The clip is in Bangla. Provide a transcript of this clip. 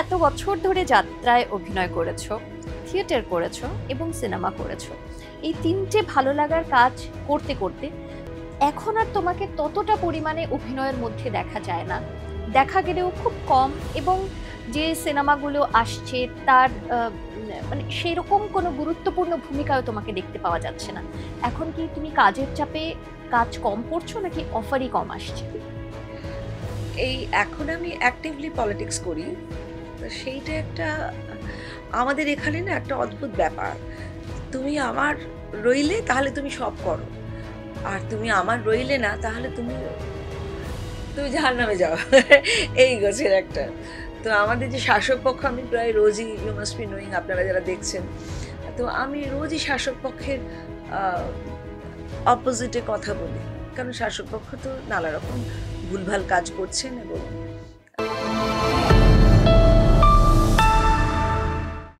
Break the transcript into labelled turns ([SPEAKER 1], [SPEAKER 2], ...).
[SPEAKER 1] এত বছর ধরে যাত্রায় অভিনয় করেছো, থিয়েটার করেছো এবং সিনেমা করেছো। এই তিনটে ভালো লাগার কাজ করতে করতে এখন আর তোমাকে ততটা পরিমাণে অভিনয়ের মধ্যে দেখা যায় না, দেখা গেলেও খুব কম। এবং যে সিনেমাগুলো আসছে তার মানে সেরকম কোনো গুরুত্বপূর্ণ ভূমিকাও তোমাকে দেখতে পাওয়া যাচ্ছে না। এখন কি তুমি কাজের চাপে কাজ কম করছো নাকি অফারই কম আসছে?
[SPEAKER 2] এই এখন আমি অ্যাক্টিভলি পলিটিক্স করি, তো সেইটা একটা আমাদের এখানে না একটা অদ্ভুত ব্যাপার। তুমি আমার রইলে তাহলে তুমি সব করো, আর তুমি আমার রইলে না তাহলে তুমি তুমি জাহান্নামে যাও। এই গোছের একটা। তো আমাদের যে শাসক পক্ষ, আমি প্রায় রোজই, ইউ মাস্ট বি নোয়িং, আপনারা যারা দেখছেন, তো আমি রোজই শাসক পক্ষের অপোজিটে কথা বলি, কারণ শাসক পক্ষ তো নানা রকম ভুলভাল কাজ করছেন এবং